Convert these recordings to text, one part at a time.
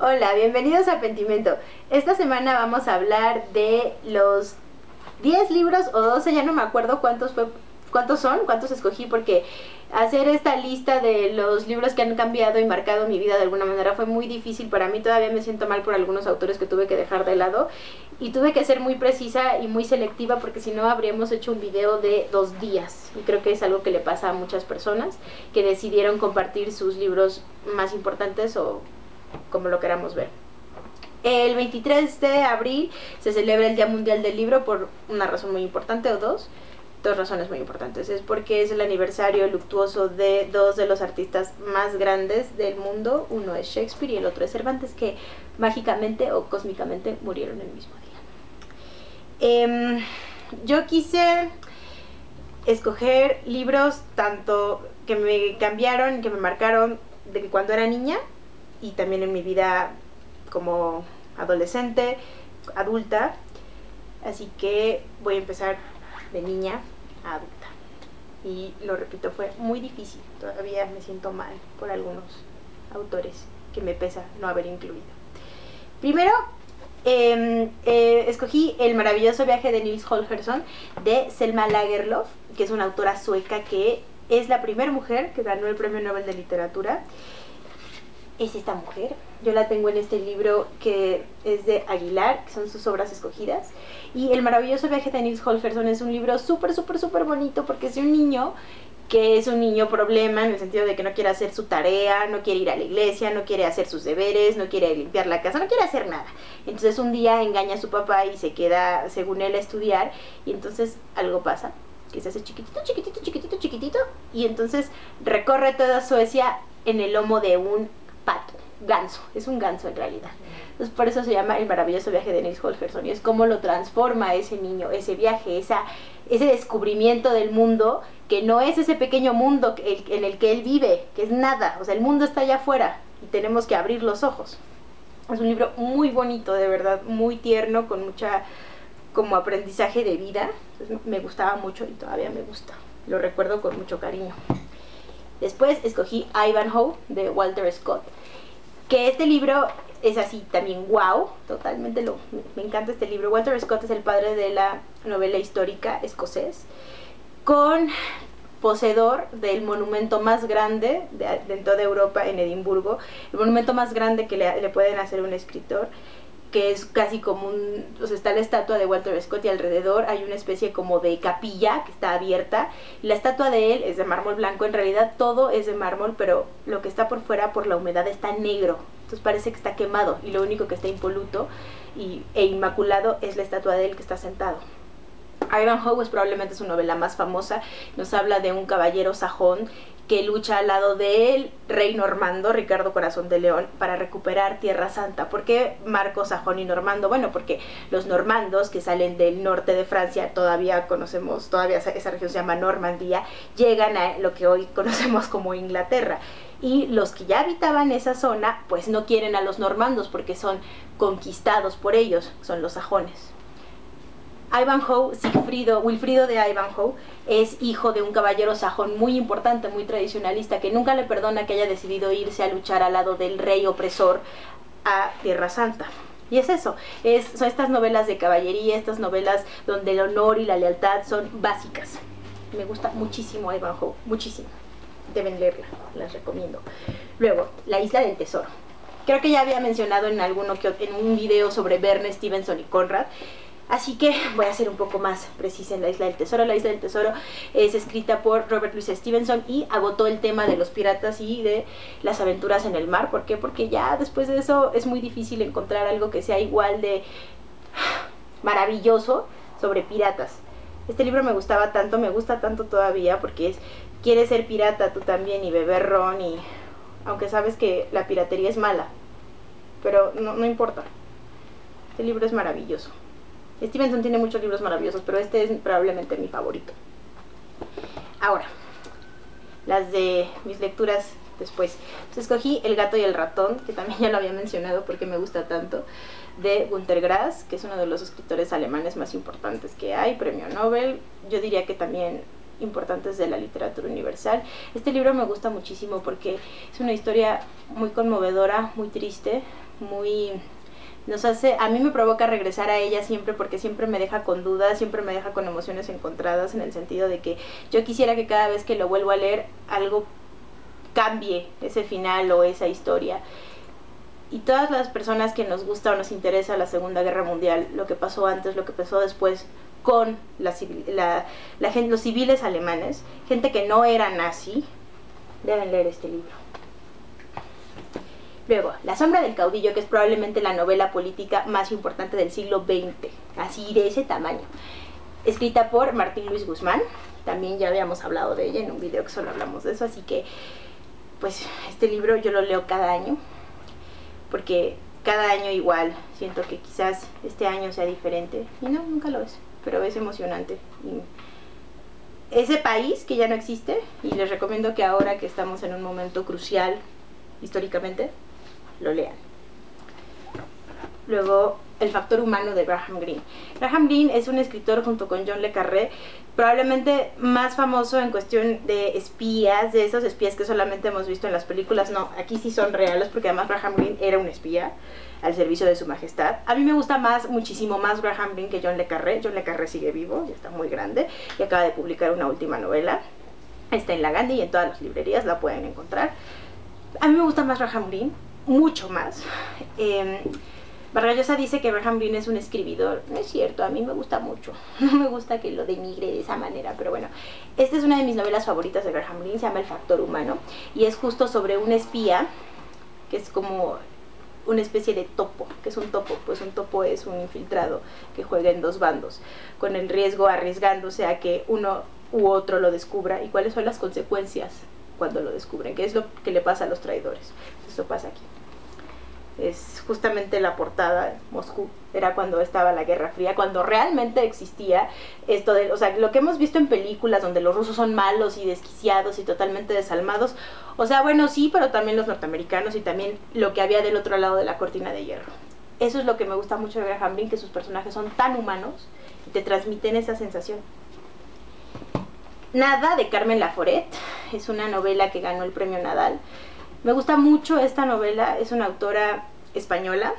Hola, bienvenidos a Pentimento. Esta semana vamos a hablar de los 10 libros o 12, ya no me acuerdo cuántos escogí, porque hacer esta lista de los libros que han cambiado y marcado mi vida de alguna manera fue muy difícil para mí. Todavía me siento mal por algunos autores que tuve que dejar de lado y tuve que ser muy precisa y muy selectiva, porque si no habríamos hecho un video de 2 días, y creo que es algo que le pasa a muchas personas que decidieron compartir sus libros más importantes, o como lo queramos ver. El 23 de abril se celebra el Día Mundial del Libro por una razón muy importante, o dos razones muy importantes. Es porque es el aniversario luctuoso de dos de los artistas más grandes del mundo. Uno es Shakespeare y el otro es Cervantes, que mágicamente o cósmicamente murieron el mismo día. Yo quise escoger libros tanto que me cambiaron, que me marcaron de cuando era niña, y también en mi vida como adolescente, adulta. Así que voy a empezar de niña a adulta. Y lo repito, fue muy difícil. Todavía me siento mal por algunos autores que me pesa no haber incluido. Primero, escogí El maravilloso viaje de Nils Holgersson, de Selma Lagerlöf, que es una autora sueca que es la primera mujer que ganó el Premio Nobel de Literatura. Es esta mujer. Yo la tengo en este libro que es de Aguilar, que son sus obras escogidas. Y El maravilloso viaje de Nils Holgersson es un libro súper bonito, porque es de un niño que es un niño problema, en el sentido de que no quiere hacer su tarea, no quiere ir a la iglesia, no quiere hacer sus deberes, no quiere limpiar la casa, no quiere hacer nada. Entonces un día engaña a su papá y se queda, según él, a estudiar, y entonces algo pasa, que se hace chiquitito, y entonces recorre toda Suecia en el lomo de un pato, ganso, es un ganso en realidad. Entonces por eso se llama El maravilloso viaje de Nils Holgersson, y es como lo transforma ese niño, ese viaje, ese descubrimiento del mundo, que no es ese pequeño mundo en el que él vive, que es nada. O sea, el mundo está allá afuera y tenemos que abrir los ojos. Es un libro muy bonito, de verdad, muy tierno, con mucha como aprendizaje de vida. Entonces, me gustaba mucho y todavía me gusta, lo recuerdo con mucho cariño. Después escogí Ivanhoe, de Walter Scott, que este libro es así también wow, totalmente me encanta este libro. Walter Scott es el padre de la novela histórica escocés, poseedor del monumento más grande de toda Europa, en Edimburgo, el monumento más grande que le pueden hacer a un escritor, que es casi como o sea, está la estatua de Walter Scott y alrededor hay una especie como de capilla que está abierta. La estatua de él es de mármol blanco, en realidad todo es de mármol, pero lo que está por fuera, por la humedad, está negro. Entonces parece que está quemado, y lo único que está impoluto e inmaculado es la estatua de él, que está sentado. Ivanhoe es probablemente su novela más famosa. Nos habla de un caballero sajón que lucha al lado del rey normando, Ricardo Corazón de León, para recuperar Tierra Santa. ¿Por qué marco sajón y normando? Bueno, porque los normandos, que salen del norte de Francia, todavía esa región se llama Normandía, llegan a lo que hoy conocemos como Inglaterra. Y los que ya habitaban esa zona, pues no quieren a los normandos porque son conquistados por ellos, son los sajones. Ivanhoe, Wilfrido de Ivanhoe, es hijo de un caballero sajón muy importante, muy tradicionalista, que nunca le perdona que haya decidido irse a luchar al lado del rey opresor a Tierra Santa. Y es eso, son estas novelas de caballería, estas novelas donde el honor y la lealtad son básicas. Me gusta muchísimo Ivanhoe, muchísimo. Deben leerla, las recomiendo. Luego, La isla del tesoro. Creo que ya había mencionado en un video sobre Verne, Stevenson y Conrad, así que voy a ser un poco más precisa en La isla del tesoro. La isla del tesoro es escrita por Robert Louis Stevenson y agotó el tema de los piratas y de las aventuras en el mar. ¿Por qué? Porque ya después de eso es muy difícil encontrar algo que sea igual de maravilloso sobre piratas. Este libro me gustaba tanto, me gusta tanto todavía, porque quieres ser pirata tú también y beber ron, y aunque sabes que la piratería es mala, pero no importa. Este libro es maravilloso. Stevenson tiene muchos libros maravillosos, pero este es probablemente mi favorito. Ahora, las de mis lecturas después. Pues escogí El gato y el ratón, que también ya lo había mencionado porque me gusta tanto, de Günter Grass, que es uno de los escritores alemanes más importantes que hay, premio Nobel. Yo diría que también importantes de la literatura universal. Este libro me gusta muchísimo porque es una historia muy conmovedora, muy triste, muy... nos hace, a mí me provoca regresar a ella siempre porque siempre me deja con dudas, siempre me deja con emociones encontradas, en el sentido de que yo quisiera que cada vez que lo vuelvo a leer algo cambie ese final o esa historia. Y todas las personas que nos gusta o nos interesa la Segunda Guerra Mundial, lo que pasó antes, lo que pasó después con los civiles alemanes, gente que no era nazi, deben leer este libro. Luego, La sombra del caudillo, que es probablemente la novela política más importante del siglo XX, así de ese tamaño. Escrita por Martín Luis Guzmán, también ya habíamos hablado de ella en un video que solo hablamos de eso, así que, pues, este libro yo lo leo cada año, porque cada año igual siento que quizás este año sea diferente, y no, nunca lo es, pero es emocionante. Y ese país que ya no existe, y les recomiendo que ahora que estamos en un momento crucial históricamente, lo lean. Luego, El factor humano de Graham Greene. Graham Greene es un escritor junto con John le Carré, probablemente más famoso en cuestión de espías, de esos espías que solamente hemos visto en las películas. No, aquí sí son reales, porque además Graham Greene era un espía al servicio de su majestad. A mí me gusta muchísimo más Graham Greene que John le Carré. John le Carré sigue vivo, ya está muy grande, y acaba de publicar una última novela. Está en la Gandhi y en todas las librerías la pueden encontrar. A mí me gusta más Graham Greene, mucho más. Vargas Llosa dice que Graham Greene es un escribidor. No es cierto, a mí me gusta mucho. No me gusta que lo denigre de esa manera, pero bueno. Esta es una de mis novelas favoritas de Graham Greene, se llama El factor humano, y es justo sobre un espía, que es como una especie de topo. ¿Qué es un topo? Pues un topo es un infiltrado que juega en dos bandos, con el riesgo, arriesgándose a que uno u otro lo descubra, y cuáles son las consecuencias cuando lo descubren, que es lo que le pasa a los traidores. Esto pasa aquí. Es justamente la portada. Moscú era cuando estaba la Guerra Fría, cuando realmente existía esto de, o sea, lo que hemos visto en películas donde los rusos son malos y desquiciados y totalmente desalmados. O sea, bueno, sí, pero también los norteamericanos, y también lo que había del otro lado de la cortina de hierro. Eso es lo que me gusta mucho de Graham Greene, que sus personajes son tan humanos y te transmiten esa sensación. Nada, de Carmen Laforet, es una novela que ganó el premio Nadal. Me gusta mucho esta novela, es una autora española.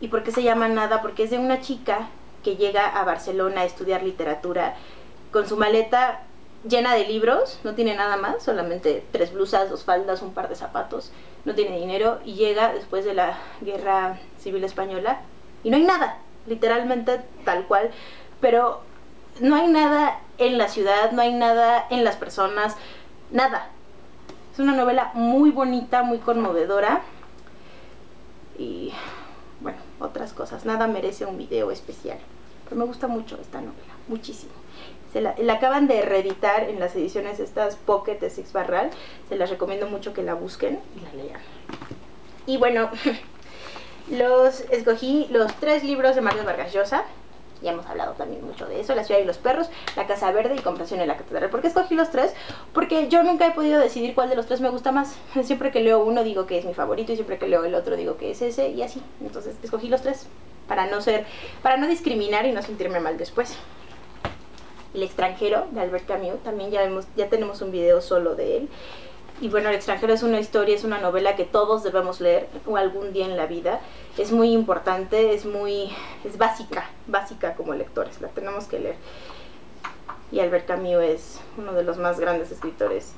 ¿Y por qué se llama Nada? Porque es de una chica que llega a Barcelona a estudiar literatura con su maleta llena de libros, no tiene nada más, solamente 3 blusas, 2 faldas, un par de zapatos, no tiene dinero, y llega después de la Guerra Civil Española y no hay nada, literalmente tal cual, pero no hay nada en la ciudad, no hay nada en las personas, nada. Es una novela muy bonita, muy conmovedora, y bueno, otras cosas. Nada merece un video especial, pero me gusta mucho esta novela, muchísimo. La acaban de reeditar en las ediciones estas Pocket de Six Barral. Se las recomiendo mucho que la busquen y la lean. Y bueno, escogí los 3 libros de Mario Vargas Llosa. Ya hemos hablado también mucho de eso: La ciudad y los perros, La casa verde y Compasión en la catedral. ¿Por qué escogí los 3? Porque yo nunca he podido decidir cuál de los 3 me gusta más. Siempre que leo uno digo que es mi favorito, y siempre que leo el otro digo que es ese, y así. Entonces escogí los 3 para no discriminar y no sentirme mal después. El extranjero, de Albert Camus, también ya tenemos un video solo de él. Y bueno, El extranjero es una historia, es una novela que todos debemos leer o algún día en la vida. Es muy importante, es básica como lectores, la tenemos que leer. Y Albert Camus es uno de los más grandes escritores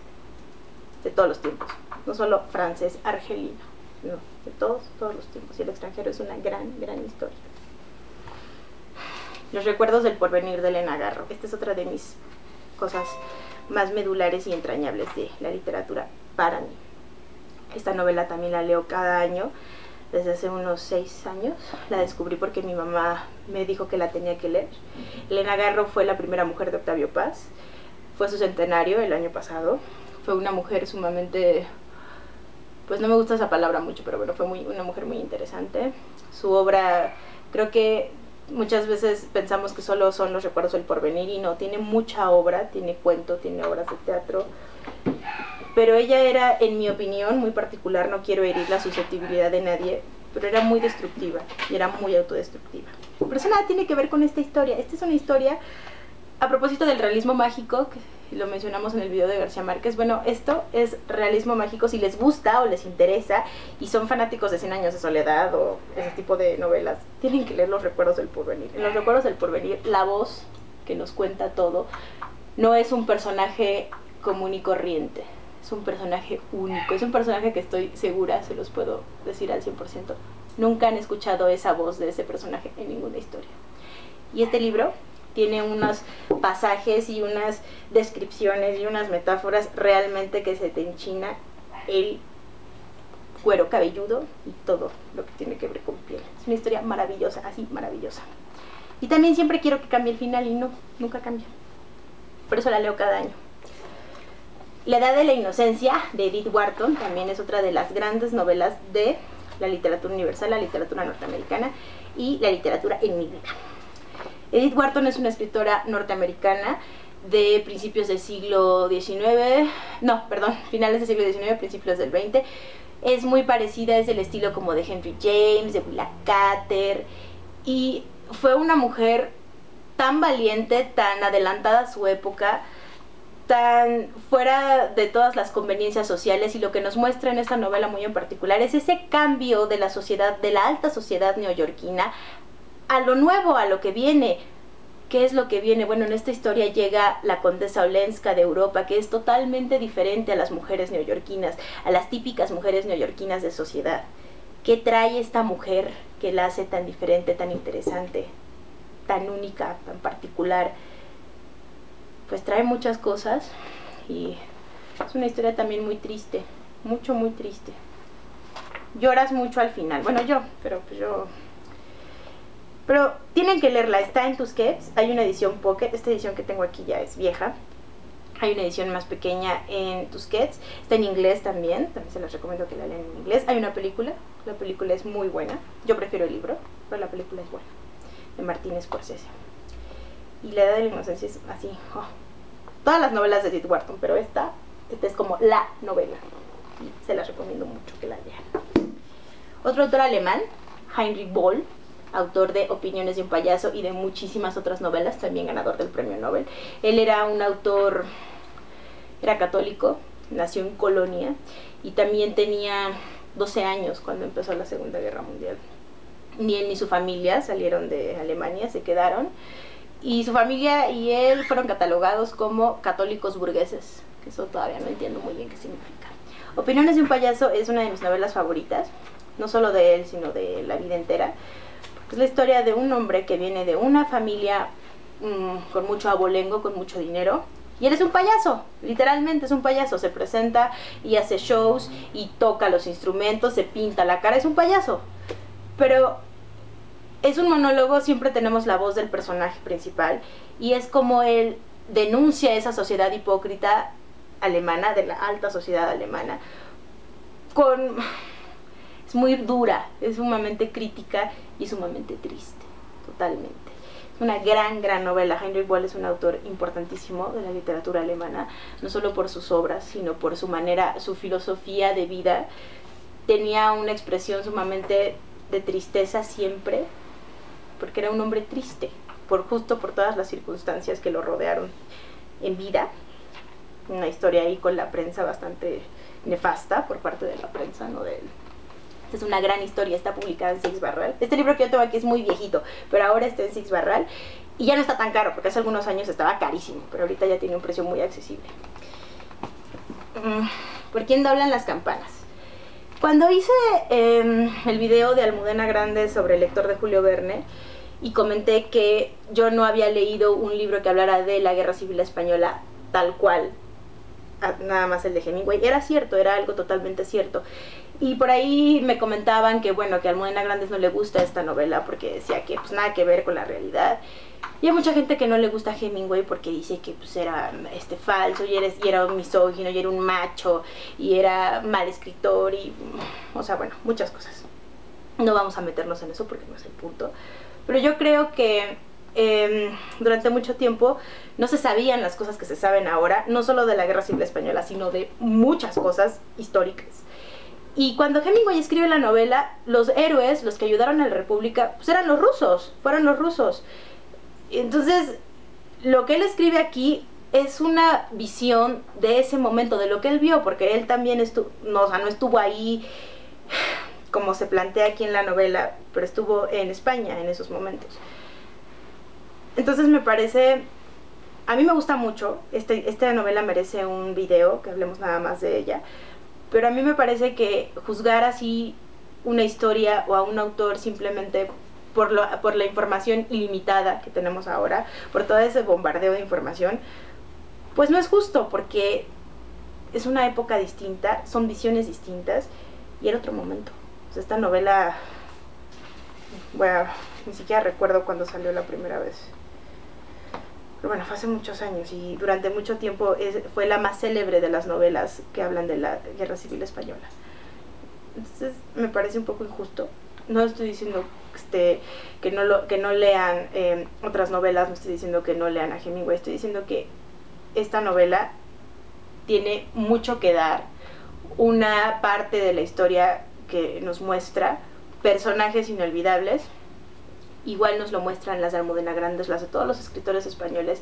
de todos los tiempos, no solo francés, argelino, no, de todos los tiempos. Y El extranjero es una gran historia. Los recuerdos del porvenir, de Elena Garro. Esta es otra de mis cosas más medulares y entrañables de la literatura para mí. Esta novela también la leo cada año desde hace unos 6 años. La descubrí porque mi mamá me dijo que la tenía que leer. Elena Garro fue la primera mujer de Octavio Paz. Fue su centenario el año pasado. Fue una mujer sumamente, pues no me gusta esa palabra mucho, pero bueno, fue una mujer muy interesante. Su obra, creo que muchas veces pensamos que solo son los recuerdos del porvenir, y no, tiene mucha obra, tiene cuento, tiene obras de teatro. Pero ella era, en mi opinión, muy particular, no quiero herir la susceptibilidad de nadie, pero era muy destructiva y era muy autodestructiva. Pero eso nada tiene que ver con esta historia. Esta es una historia a propósito del realismo mágico, lo mencionamos en el video de García Márquez. Bueno, esto es realismo mágico. Si les gusta o les interesa y son fanáticos de 100 años de soledad o ese tipo de novelas, tienen que leer Los recuerdos del porvenir. En Los recuerdos del porvenir, la voz que nos cuenta todo no es un personaje común y corriente, es un personaje único, es un personaje que estoy segura, se los puedo decir al 100%, nunca han escuchado esa voz de ese personaje en ninguna historia. Y este libro tiene unos pasajes y unas descripciones y unas metáforas realmente que se te enchina el cuero cabelludo y todo lo que tiene que ver con piel. Es una historia maravillosa, así maravillosa. Y también siempre quiero que cambie el final y no, nunca cambia. Por eso la leo cada año. La edad de la inocencia, de Edith Wharton, también es otra de las grandes novelas de la literatura universal, la literatura norteamericana y la literatura en mi vida. Edith Wharton es una escritora norteamericana de principios del siglo XIX, finales del siglo XIX, principios del XX. Es muy parecida, es del estilo como de Henry James, de Willa Cather, y fue una mujer tan valiente, tan adelantada a su época, tan fuera de todas las conveniencias sociales, y lo que nos muestra en esta novela muy en particular es ese cambio de la sociedad, de la alta sociedad neoyorquina, a lo nuevo, a lo que viene. ¿Qué es lo que viene? Bueno, en esta historia llega la condesa Olenska de Europa, que es totalmente diferente a las mujeres neoyorquinas, a las típicas mujeres neoyorquinas de sociedad. ¿Qué trae esta mujer que la hace tan diferente, tan interesante, tan única, tan particular? Pues trae muchas cosas y es una historia también muy triste, muy triste. Lloras mucho al final, bueno pero tienen que leerla, está en Tusquets, hay una edición pocket, esta edición que tengo aquí ya es vieja, hay una edición más pequeña en Tusquets, está en inglés también se las recomiendo que la lean en inglés. Hay una película, la película es muy buena, yo prefiero el libro, pero la película es buena, de Martin Scorsese. Y La edad de la inocencia es así, todas las novelas de Edith Wharton, pero esta es como la novela, y se las recomiendo mucho que la lean. Otro autor alemán, Heinrich Böll, autor de Opiniones de un payaso y de muchísimas otras novelas, también ganador del premio Nobel. Él era un autor, era católico, nació en Colonia y también tenía 12 años cuando empezó la Segunda Guerra Mundial. Ni él ni su familia salieron de Alemania, se quedaron, y su familia y él fueron catalogados como católicos burgueses, que eso todavía no entiendo muy bien qué significa. Opiniones de un payaso es una de mis novelas favoritas, no solo de él, sino de la vida entera. Es la historia de un hombre que viene de una familia con mucho abolengo, con mucho dinero, y él es un payaso, literalmente es un payaso, se presenta y hace shows y toca los instrumentos, se pinta la cara, es un payaso. Pero es un monólogo, siempre tenemos la voz del personaje principal, y es como él denuncia esa sociedad hipócrita alemana, de la alta sociedad alemana, es muy dura, es sumamente crítica y sumamente triste, totalmente. Es una gran novela. Heinrich Böll es un autor importantísimo de la literatura alemana, no solo por sus obras, sino por su manera, su filosofía de vida. Tenía una expresión sumamente de tristeza siempre, porque era un hombre triste, justo por todas las circunstancias que lo rodearon en vida. Una historia ahí con la prensa bastante nefasta por parte de la prensa, no de él. Es una gran historia, está publicada en Six Barral. Este libro que yo tengo aquí es muy viejito, pero ahora está en Six Barral y ya no está tan caro, porque hace algunos años estaba carísimo, pero ahorita ya tiene un precio muy accesible. ¿Por quién doblan las campanas? Cuando hice el video de Almudena Grandes sobre el lector de Julio Verne y comenté que yo no había leído un libro que hablara de la Guerra Civil Española tal cual, nada más el de Hemingway, era cierto, era algo totalmente cierto. Y por ahí me comentaban que bueno, que a Almudena Grandes no le gusta esta novela porque decía que pues nada que ver con la realidad. Y hay mucha gente que no le gusta a Hemingway porque dice que pues era falso y era un misógino y era un macho y era mal escritor y o sea, bueno, muchas cosas. No vamos a meternos en eso porque no es el punto. Pero yo creo que durante mucho tiempo no se sabían las cosas que se saben ahora, no solo de la Guerra Civil Española, sino de muchas cosas históricas. Y cuando Hemingway escribe la novela, los héroes, los que ayudaron a la República, pues eran los rusos, fueron los rusos. Entonces, lo que él escribe aquí es una visión de ese momento, de lo que él vio, porque él también no estuvo ahí como se plantea aquí en la novela, pero estuvo en España en esos momentos. Entonces me parece, a mí me gusta mucho, esta novela merece un video, que hablemos nada más de ella, pero a mí me parece que juzgar así una historia o a un autor simplemente por la información ilimitada que tenemos ahora, por todo ese bombardeo de información, pues no es justo, porque es una época distinta, son visiones distintas y era otro momento. O sea, esta novela, bueno, ni siquiera recuerdo cuándo salió la primera vez. Pero bueno, fue hace muchos años y durante mucho tiempo fue la más célebre de las novelas que hablan de la Guerra Civil Española. Entonces me parece un poco injusto. No estoy diciendo que no lean otras novelas, no estoy diciendo que no lean a Hemingway, estoy diciendo que esta novela tiene mucho que dar, una parte de la historia que nos muestra personajes inolvidables. Igual nos lo muestran las de Almudena Grandes, las de todos los escritores españoles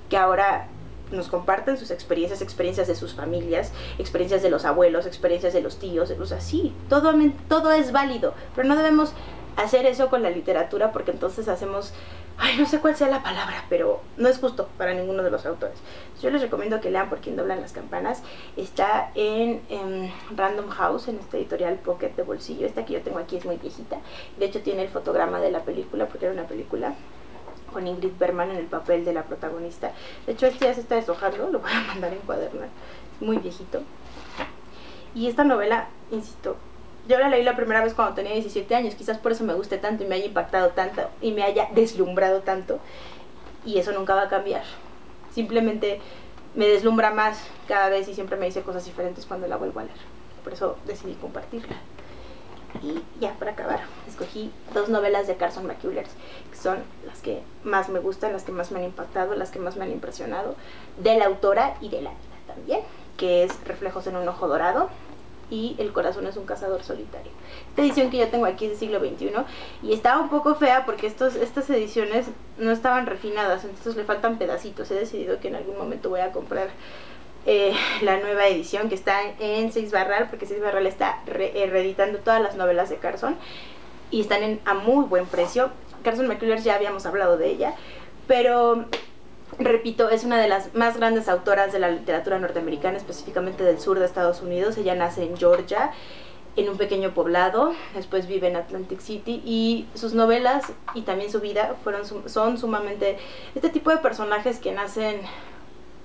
que ahora nos comparten sus experiencias de sus familias, experiencias de los abuelos, experiencias de los tíos, o sea, sí, todo es válido, pero no debemos hacer eso con la literatura porque entonces hacemos, ay, no sé cuál sea la palabra, pero no es justo para ninguno de los autores. Yo les recomiendo que lean Por quien doblan las campanas. Está en Random House, en esta editorial Pocket de bolsillo. Esta que yo tengo aquí es muy viejita, de hecho tiene el fotograma de la película, porque era una película con Ingrid Bergman en el papel de la protagonista. De hecho este ya se está deshojando, lo voy a mandar a encuadernar, muy viejito. Y esta novela, insisto, yo la leí la primera vez cuando tenía 17 años, quizás por eso me guste tanto y me haya impactado tanto y me haya deslumbrado tanto, y eso nunca va a cambiar. Simplemente me deslumbra más cada vez y siempre me dice cosas diferentes cuando la vuelvo a leer. Por eso decidí compartirla. Y ya para acabar, escogí 2 novelas de Carson McCullers, que son las que más me gustan, las que más me han impactado, las que más me han impresionado, de la autora y de la vida también, que es Reflejos en un ojo dorado y El corazón es un cazador solitario. Esta edición que yo tengo aquí es del siglo XXI y está un poco fea porque estas ediciones no estaban refinadas, entonces le faltan pedacitos. He decidido que en algún momento voy a comprar la nueva edición, que está en 6 Barral, porque 6 Barral está reeditando todas las novelas de Carson y están a muy buen precio. Carson McCullers ya habíamos hablado de ella, pero repito, es una de las más grandes autoras de la literatura norteamericana, específicamente del sur de Estados Unidos. Ella nace en Georgia, en un pequeño poblado, después vive en Atlantic City, y sus novelas y también su vida son sumamente este tipo de personajes que nacen,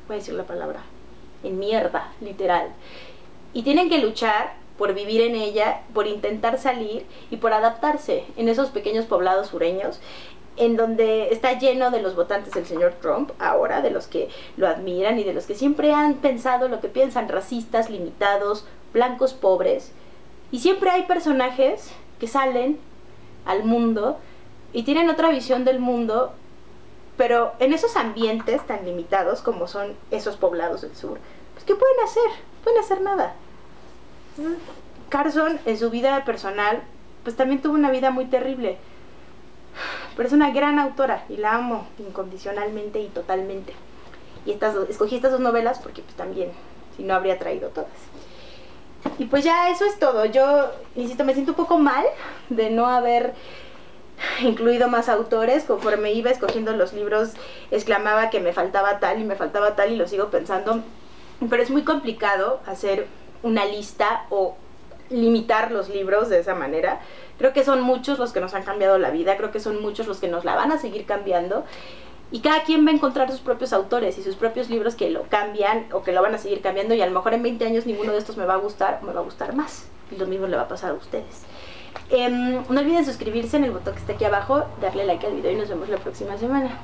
voy a decir la palabra, en mierda, literal, y tienen que luchar por vivir en ella, por intentar salir y por adaptarse en esos pequeños poblados sureños, en donde está lleno de los votantes del señor Trump ahora, de los que lo admiran y de los que siempre han pensado lo que piensan, racistas, limitados, blancos pobres, y siempre hay personajes que salen al mundo y tienen otra visión del mundo, pero en esos ambientes tan limitados como son esos poblados del sur, pues ¿qué pueden hacer? No pueden hacer nada. Carson en su vida personal pues también tuvo una vida muy terrible, pero es una gran autora y la amo incondicionalmente y totalmente. Y escogí estas 2 novelas porque pues también, si no, habría traído todas. Y pues ya eso es todo. Yo, insisto, me siento un poco mal de no haber incluido más autores. Conforme iba escogiendo los libros, exclamaba que me faltaba tal y lo sigo pensando. Pero es muy complicado hacer una lista o limitar los libros de esa manera. Creo que son muchos los que nos han cambiado la vida, creo que son muchos los que nos la van a seguir cambiando, y cada quien va a encontrar sus propios autores y sus propios libros que lo cambian o que lo van a seguir cambiando, y a lo mejor en 20 años ninguno de estos me va a gustar o me va a gustar más, y lo mismo le va a pasar a ustedes. No olviden suscribirse en el botón que está aquí abajo, darle like al video y nos vemos la próxima semana.